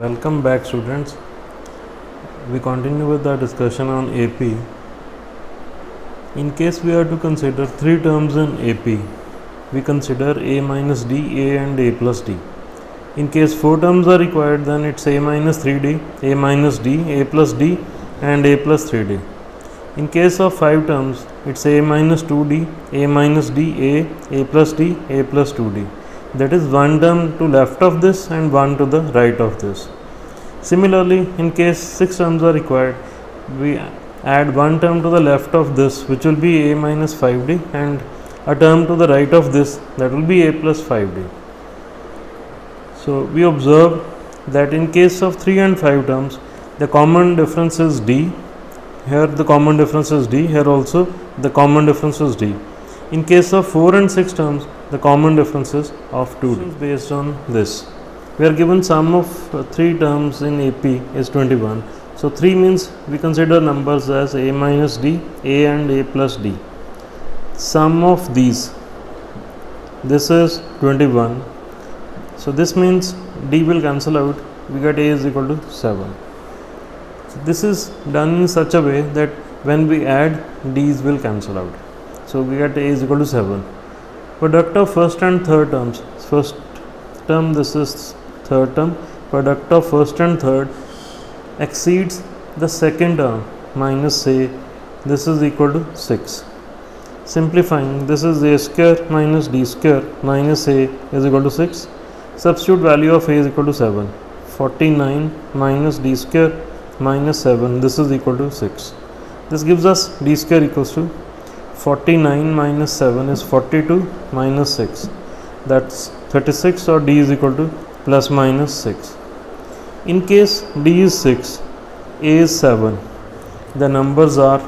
Welcome back, students. We continue with the discussion on AP. In case we are to consider three terms in AP, we consider A minus D, A and A plus D. In case four terms are required, then it's A minus 3D, A minus D, A plus D and A plus 3D. In case of five terms, it's A minus 2D, A minus D, A plus D, A plus 2D. That is one term to left of this and one to the right of this. Similarly, in case six terms are required, we add one term to the left of this, which will be A minus 5D, and a term to the right of this, that will be A plus 5D. So we observe that in case of 3 and 5 terms, the common difference is D. Here the common difference is D, here also the common difference is D. In case of 4 and 6 terms, the common difference is of 2D. Based on this, we are given sum of 3 terms in AP is 21. So 3 means we consider numbers as A minus D, A and A plus D. Sum of these, this is 21. So this means D will cancel out, we get A is equal to 7. So this is done in such a way that when we add, D's will cancel out. So we get A is equal to 7. Product of first and third terms. First term, this is third term. Product of first and third exceeds the second term minus A. This is equal to 6. Simplifying, this is A square minus D square minus A is equal to 6. Substitute value of A is equal to 7. 49 minus D square minus 7, this is equal to 6. This gives us D square equals to 49 minus 7 is 42 minus 6, that's 36, or D is equal to plus minus 6. In case D is 6, A is 7, the numbers are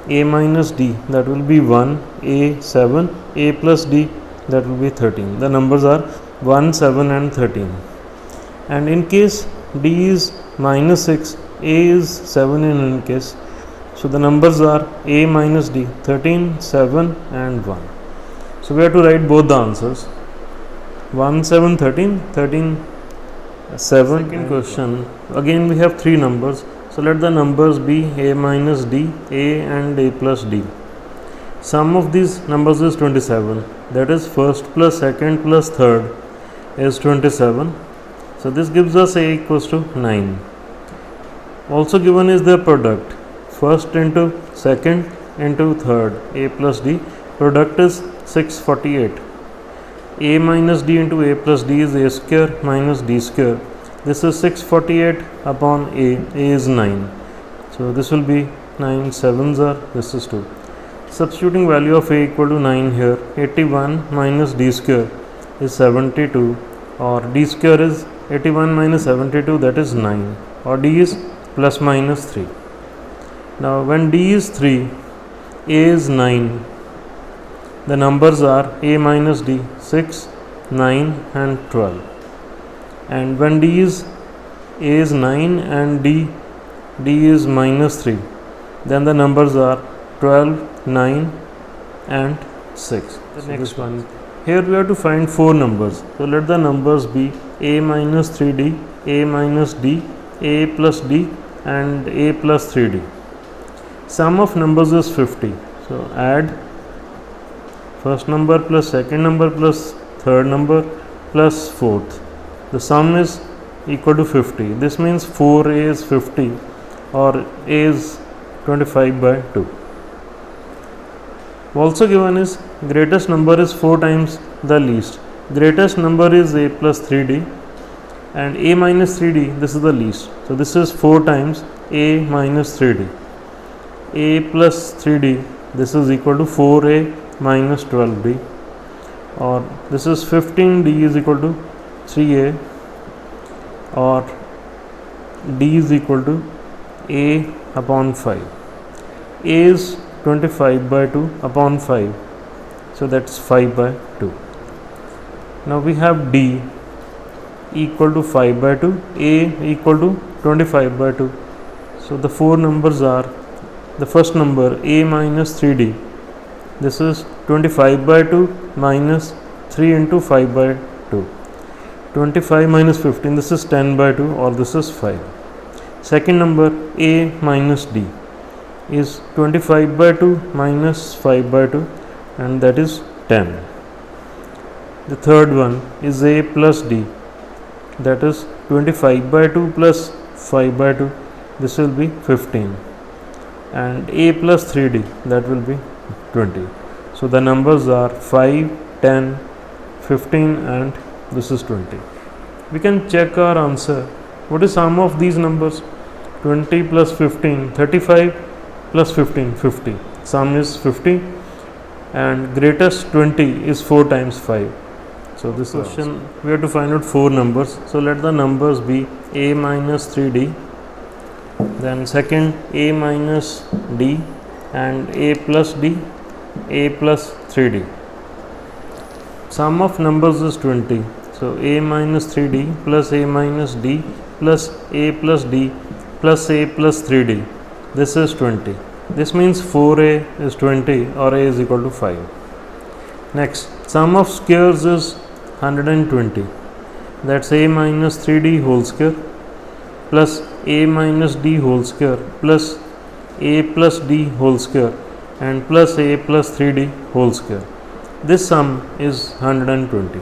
A minus D, that will be 1, A 7, A plus D, that will be 13. The numbers are 1, 7 and 13. And in case D is minus 6, A is 7 in any case. So the numbers are A minus D, 13, 7 and 1. So we have to write both the answers. 1, 7, 13, 13, 7. Second question, again we have three numbers. So let the numbers be A minus D, A and A plus D. Sum of these numbers is 27. That is first plus second plus third is 27. So this gives us A equals to 9. Also given is the product. First into second into third, A plus D. Product is 648. A minus D into A plus D is A square minus D square. This is 648 upon A. A is 9. So this will be 9 sevens are, this is 2. Substituting value of A equal to 9 here. 81 minus D square is 72, or D square is 81 minus 72, that is 9, or D is plus minus 3. Now when D is 3, A is 9, the numbers are A minus D 6, 9 and 12. And when D is A is 9 and D is minus 3, then the numbers are 12, 9 and 6. The next one, here we have to find four numbers. So let the numbers be A minus 3D, A minus D, A plus D and A plus 3D. Sum of numbers is 50. So add first number plus second number plus third number plus fourth. The sum is equal to 50. This means 4A is 50, or A is 25 by 2. Also given is greatest number is 4 times the least. Greatest number is A plus 3D and A minus 3D, this is the least. So this is 4 times A minus 3D. A plus 3D, this is equal to 4A minus 12D, or this is 15D is equal to 3A, or D is equal to A upon 5. A is 25 by 2 upon 5, so that's 5 by 2. Now we have D equal to 5 by 2, A equal to 25 by 2. So the four numbers are, the first number A minus 3D, this is 25 by 2 minus 3 into 5 by 2. 25 minus 15, this is 10 by 2 or this is 5. Second number A minus D is 25 by 2 minus 5 by 2 and that is 10. The third one is A plus D, that is 25 by 2 plus 5 by 2, this will be 15, and A plus 3D, that will be 20. So the numbers are 5, 10, 15 and this is 20. We can check our answer. What is sum of these numbers? 20 plus 15, 35 plus 15, 50. Sum is 50 and greatest 20 is 4 times 5. So this question we have to find out 4 numbers. So let the numbers be A minus 3D, then second A minus D and A plus D, A plus 3D. Sum of numbers is 20. So A minus 3D plus A minus D plus A plus D plus A plus 3D. This is 20. This means 4A is 20 or A is equal to 5. Next, sum of squares is 120. That's A minus 3D whole square plus A minus D whole square plus A plus D whole square and plus A plus 3D whole square. This sum is 120.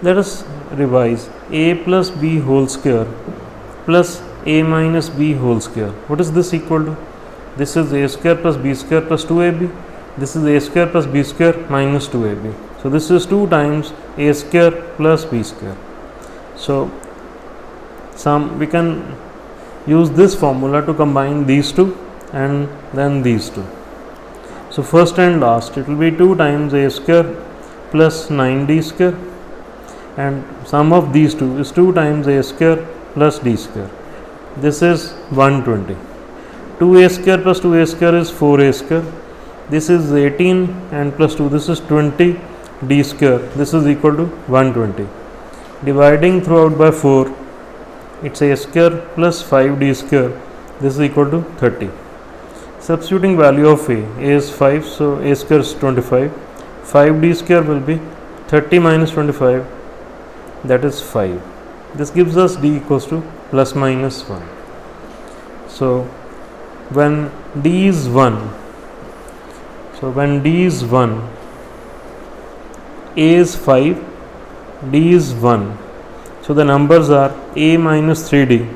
Let us revise. A plus B whole square plus A minus B whole square. What is this equal to? This is A square plus B square plus 2AB. This is A square plus B square minus 2AB. So this is 2 times A square plus B square. So we can use this formula to combine these two and then these two. So first and last, it will be 2 times A square plus 9D square, and sum of these two is 2 times A square plus D square. This is 120. 2A square plus 2A square is 4A square. This is 18 and plus 2, this is 20 D square. This is equal to 120. Dividing throughout by 4, it's A square plus 5D square. This is equal to 30. Substituting value of A is 5, so A square is 25. 5D square will be 30 minus 25, that is 5. This gives us D equals to plus minus 1. So when D is 1, A is 5, D is 1. So the numbers are A minus 3D,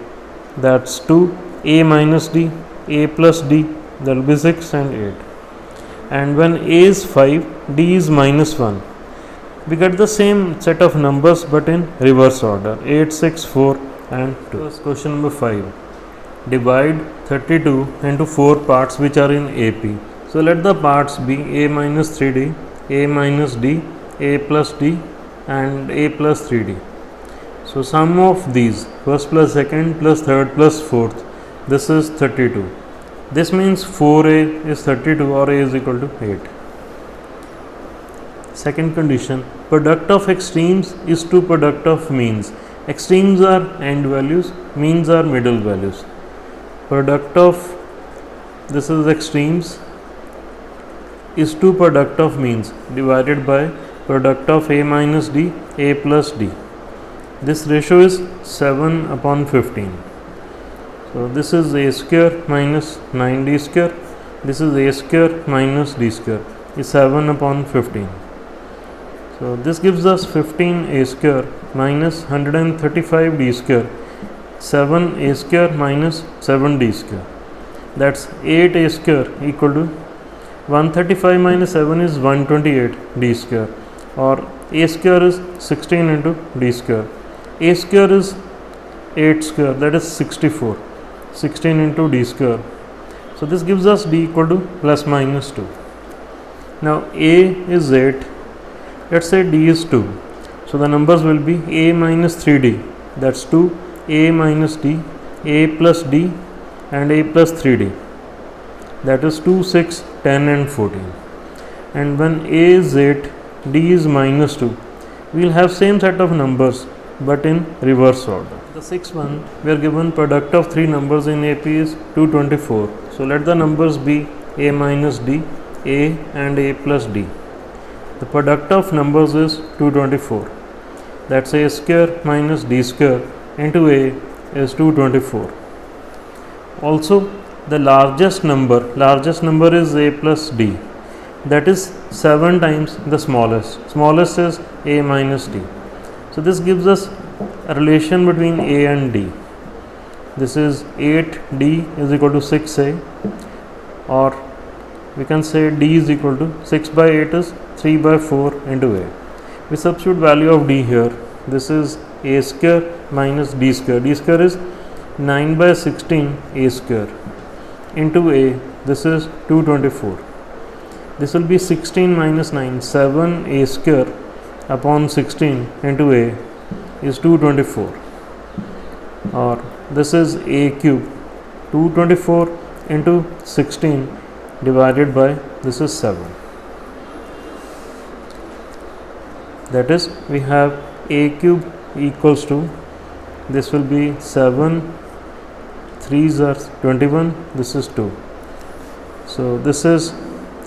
that's 2, A minus D, A plus D, that will be 6 and 8. And when A is 5, D is minus 1. We get the same set of numbers but in reverse order, 8, 6, 4 and 2. First question number 5. Divide 32 into 4 parts which are in AP. So let the parts be A minus 3D, A minus D, A plus D and A plus 3D. So sum of these, first plus second plus third plus fourth, this is 32. This means 4A is 32 or A is equal to 8. Second condition, product of extremes is to product of means. Extremes are end values, means are middle values. Product of, this is extremes, is to product of means divided by product of A minus D, A plus D. This ratio is 7 upon 15. So this is A square minus 9D square. This is A square minus D square is 7 upon 15. So this gives us 15A square minus 135D square, 7A square minus 7D square. That's 8A square equal to 135 minus 7 is 128D square, or A square is 16 into D square. A square is 8 square, that is 64. 16 into D square. So this gives us D equal to plus minus 2. Now A is 8. Let's say D is 2. So the numbers will be A minus 3D, that's 2, A minus D, A plus D and A plus 3D, that is 2, 6, 10 and 14. And when A is 8, D is minus 2, we will have same set of numbers but in reverse order. The sixth one, we are given product of 3 numbers in AP is 224. So let the numbers be A minus D, A and A plus D. the product of numbers is 224. That's a square minus d square into a is 224. Also, the largest number is a plus d, that is 7 times the smallest is a minus d. So this gives us a relation between a and d. This is 8d is equal to 6a, or we can say d is equal to 6 by 8 is 3 by 4 into a. We substitute value of d here. This is a square minus d square. D square is 9 by 16 a square into a. This is 224. This will be 16 minus 9, 7 a square upon 16 into a is 224, or this is a cube, 224 into 16 divided by this is 7. That is, we have a cube equals to, this will be 7 3s are 21, this is 2. So this is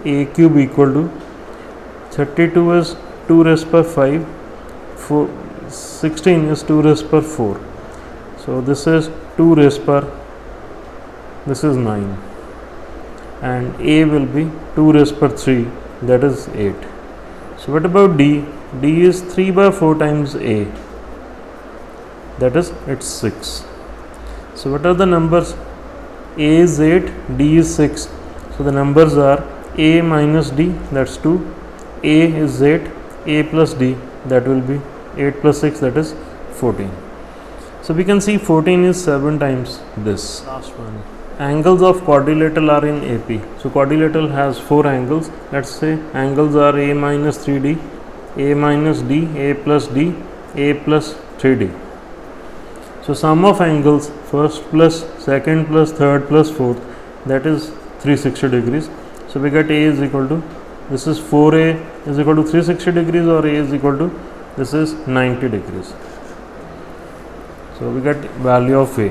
a cube equal to 32 is 2 raised per 5, 16 is 2 raised per 4. So this is 2 raised per, this is 9, and a will be 2 raised per 3, that is 8. So what about d? D is 3 by 4 times a, that is it's 6. So what are the numbers? A is 8, d is 6. So the numbers are a minus d, that's 2, a is 8, a plus d, that will be 8 plus 6, that is 14. So we can see 14 is 7 times this. Last one. Angles of quadrilateral are in AP. So quadrilateral has 4 angles. Let's say angles are a minus 3d, a minus d, a plus d, a plus 3d. So sum of angles, first plus second plus third plus fourth, that is 360 degrees. So we get a is equal to, this is 4a is equal to 360 degrees, or a is equal to, this is 90 degrees. So we get value of a.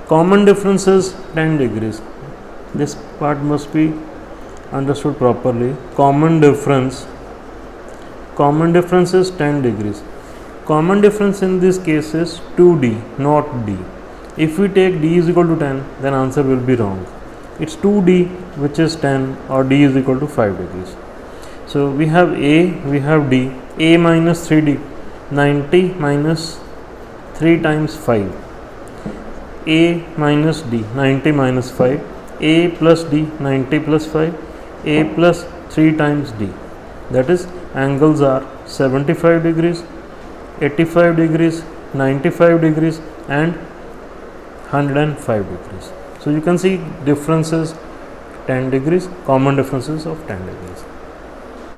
Common difference is 10 degrees. This part must be understood properly. Common difference is 10 degrees. Common difference in this case is 2d, not d. If we take d is equal to 10, then answer will be wrong. It's 2d which is 10, or d is equal to 5 degrees. So we have a, we have d. A minus 3d, 90 minus 3 times 5. A minus d, 90 minus 5. A plus d, 90 plus 5. A plus 3 times d. That is, angles are 75 degrees, 85 degrees, 95 degrees and 105 degrees. So you can see differences 10 degrees, common differences of 10 degrees.